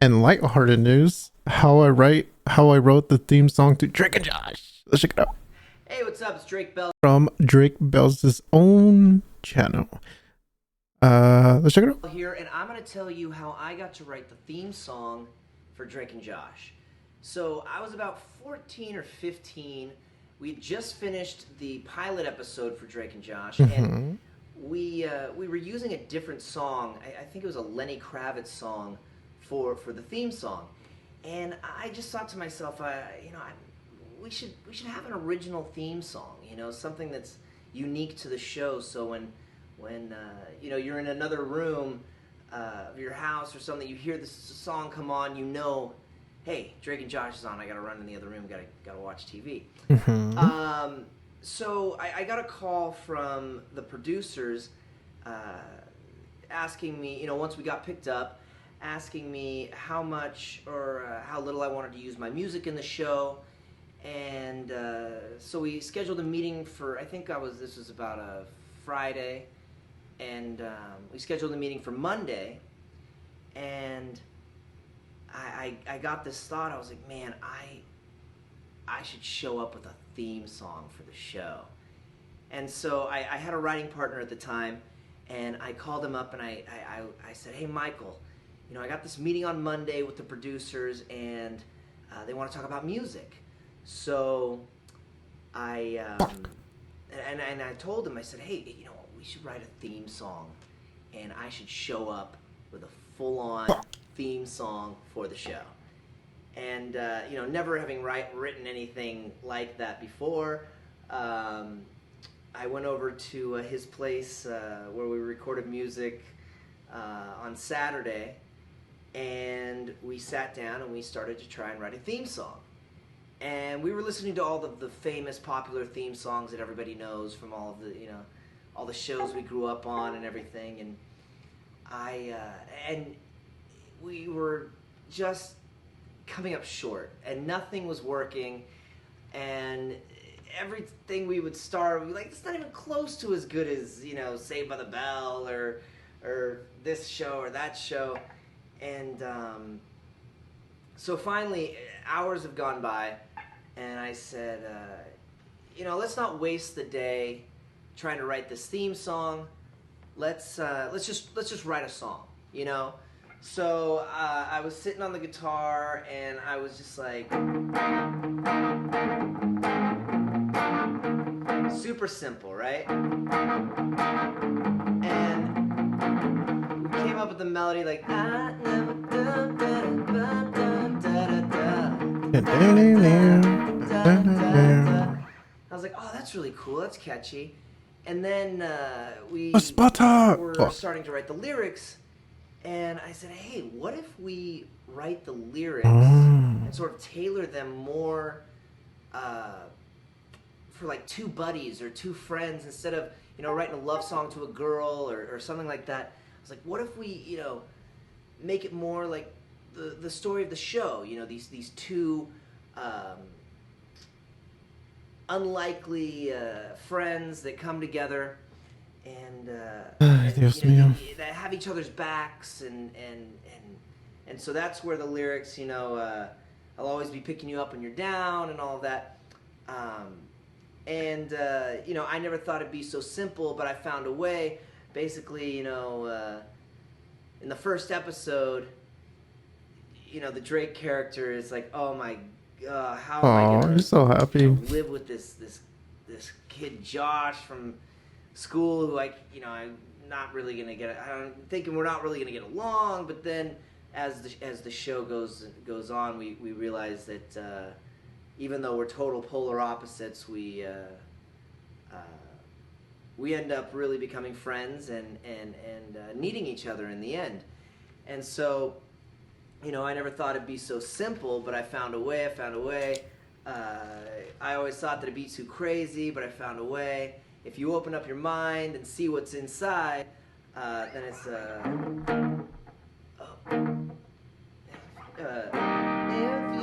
And lighthearted news, how I wrote the theme song to Drake and Josh. Let's check it out. Hey, what's up? It's Drake Bell. From Drake Bell's own channel. Let's check it out. Here, and I'm going to tell you how I got to write the theme song for Drake and Josh. So I was about 14 or 15. We had just finished the pilot episode for Drake and Josh, and we were using a different song. I think it was a Lenny Kravitz song for the theme song. And I just thought to myself, we should have an original theme song, something that's unique to the show. So when you're in another room of your house or something, you hear this song come on, hey, Drake and Josh is on. I gotta run in the other room. Gotta watch TV. So I got a call from the producers asking me, once we got picked up, asking me how much or how little I wanted to use my music in the show. And so we scheduled a meeting for, this was about a Friday, and we scheduled a meeting for Monday, and I got this thought. I was like, man, I should show up with a theme song for the show. And so I had a writing partner at the time, and I called him up and I said, hey, Michael, I got this meeting on Monday with the producers, and they want to talk about music. So I told him, I said, hey, we should write a theme song, and I should show up with a full-on theme song for the show. And never having written anything like that before, I went over to his place where we recorded music on Saturday, and we sat down and we started to try and write a theme song. And we were listening to all of the famous popular theme songs that everybody knows from all of the, all the shows we grew up on and everything. And and we were just coming up short, and nothing was working. And everything we would start, we were like, it's not even close to as good as, Saved by the Bell or this show or that show. And so finally, hours have gone by, and I said, let's not waste the day trying to write this theme song. Let's just write a song, So I was sitting on the guitar, and I was just like, super simple, right? And we came up with the melody like, I never done I was like, oh, that's really cool. That's catchy. And then we were starting to write the lyrics, and I said, hey, what if we write the lyrics and sort of tailor them more for like two buddies or two friends instead of, writing a love song to a girl or something like that. I was like, what if we, make it more like the story of the show, these two unlikely friends that come together and that have each other's backs, and so that's where the lyrics, I'll always be picking you up when you're down and all of that. I never thought it'd be so simple, but I found a way. Basically, in the first episode, the Drake character is like, oh my how am I gonna you're so happy. live with this kid Josh from school who I'm not really gonna get. I'm thinking we're not really gonna get along. But then as the show goes on, we realize that even though we're total polar opposites, we end up really becoming friends and needing each other in the end. And so, I never thought it'd be so simple, but I found a way. I always thought that it'd be too crazy, but I found a way. If you open up your mind and see what's inside, then it's if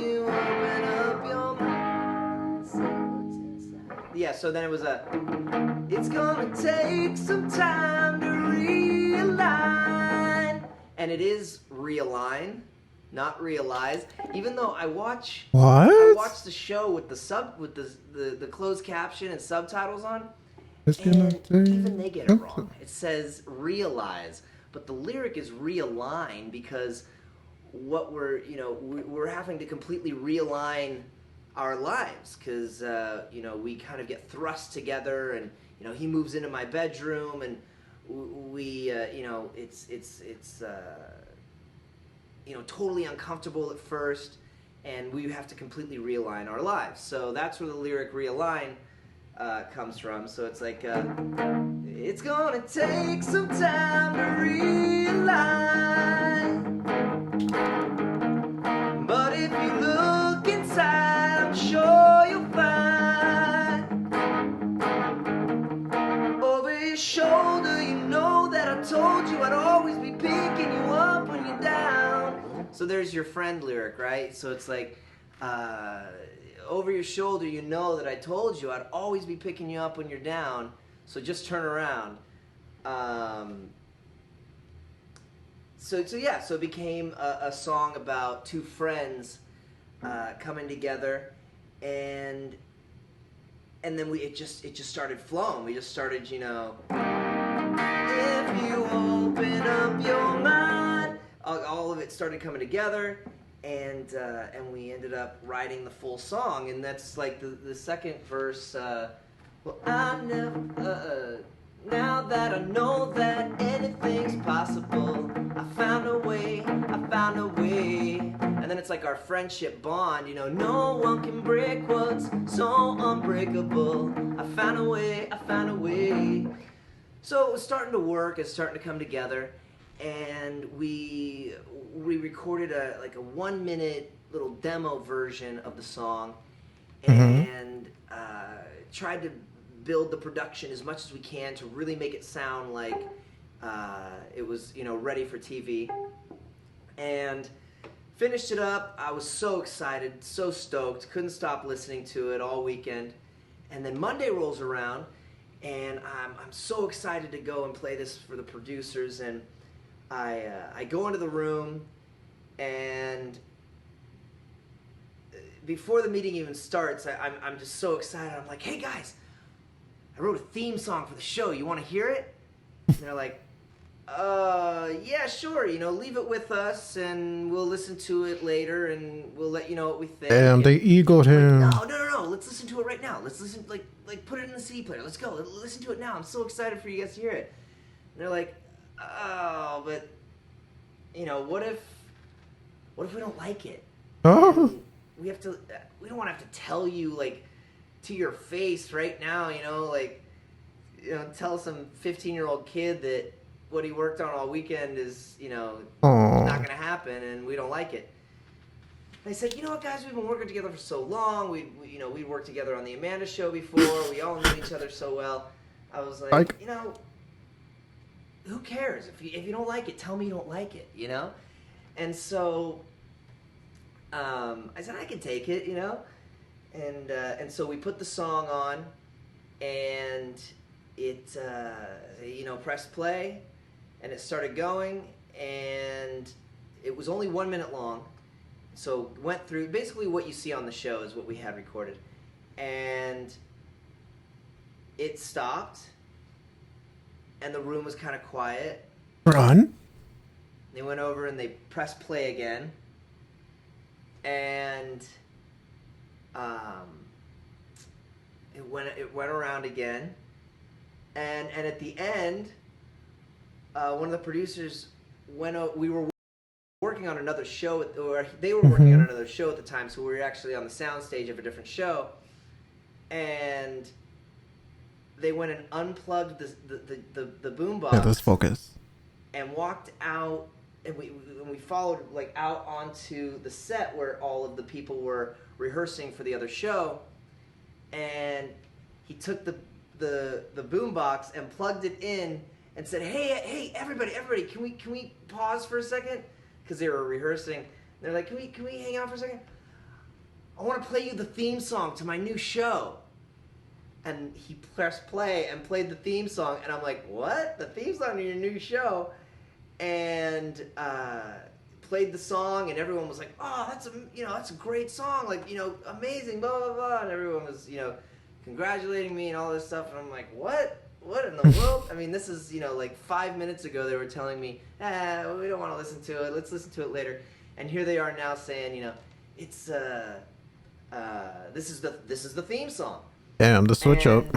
you open up your mind, see what's inside. Yeah, so then it was it's gonna take some time to realign. And it is realign, not realize. Even though I watch What? the show with the closed caption and subtitles on, It's gonna and even they take get it wrong. It says realize, but the lyric is realign, because what we're having to completely realign our lives, because we kind of get thrust together, and he moves into my bedroom, and we it's totally uncomfortable at first, and we have to completely realign our lives. So that's where the lyric realign comes from. So it's like it's gonna take some time to realign, but if you look inside, I'm sure you'll find over your shoulder, you know that I told you I'd always be picking you up when you're down. So there's your friend lyric, right? So it's like over your shoulder, you know that I told you I'd always be picking you up when you're down, so just turn around. So it became a song about two friends coming together, and then it just started flowing. We just started, if you open up your mind, all of it started coming together, and we ended up writing the full song. And that's like the second verse. Well, I never. Now that I know that anything's possible, I found a way. And then it's like our friendship bond, no one can break what's so unbreakable. I found a way. So it was starting to work, it's starting to come together, and we recorded a 1 minute little demo version of the song, and tried to build the production as much as we can to really make it sound like it was ready for TV, and finished it up. I was so excited, so stoked, couldn't stop listening to it all weekend. And then Monday rolls around, and I'm so excited to go and play this for the producers. And I go into the room, and before the meeting even starts, I'm just so excited. I'm like, hey guys, I wrote a theme song for the show. You want to hear it? And they're like, yeah, sure. Leave it with us, and we'll listen to it later, and we'll let you know what we think. And they egoed him. Like, no. Let's listen to it right now. Let's listen, like put it in the CD player. Let's go. Listen to it now. I'm so excited for you guys to hear it. And they're like, oh, but what if we don't like it? Oh. We don't want to have to tell you to your face right now. Tell some 15-year-old kid that what he worked on all weekend is, not going to happen, and we don't like it. And I said, you know what, guys, we've been working together for so long. We worked together on the Amanda Show before. We all knew each other so well. I was like, who cares? If you don't like it, tell me you don't like it, And so I said, I can take it, And so we put the song on, and it, pressed play, and it started going, and it was only 1 minute long. So went through, basically what you see on the show is what we had recorded. And it stopped, and the room was kind of quiet. Run. They went over and they pressed play again. And it went around again. And at the end, one of the producers we were working on another show, or they were working on another show at the time, so we were actually on the soundstage of a different show, and they went and unplugged the boombox. Yeah, let's focus. And walked out, and we followed out onto the set where all of the people were rehearsing for the other show, and he took the boombox and plugged it in and said, hey, everybody, can we pause for a second? Because they were rehearsing. They're like, can we hang out for a second? I want to play you the theme song to my new show. And he pressed play and played the theme song, and I'm like, what? The theme song to your new show? And played the song, and everyone was like, "Oh, that's a great song, like, amazing, blah blah blah," and everyone was, congratulating me and all this stuff, and I'm like, "What? What in the world?" I mean, this is, like 5 minutes ago they were telling me, we don't want to listen to it. Let's listen to it later, and here they are now saying, it's this is the theme song. Damn, the switch up.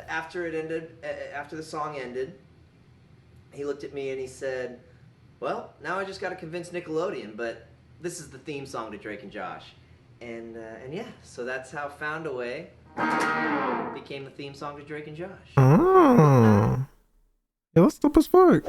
After it ended, after the song ended, he looked at me and he said, "Well, now I just got to convince Nickelodeon, but this is the theme song to Drake and Josh." And yeah, so that's how "Found a Way" became the theme song to Drake and Josh. Oh. Yeah, that's dope as fuck.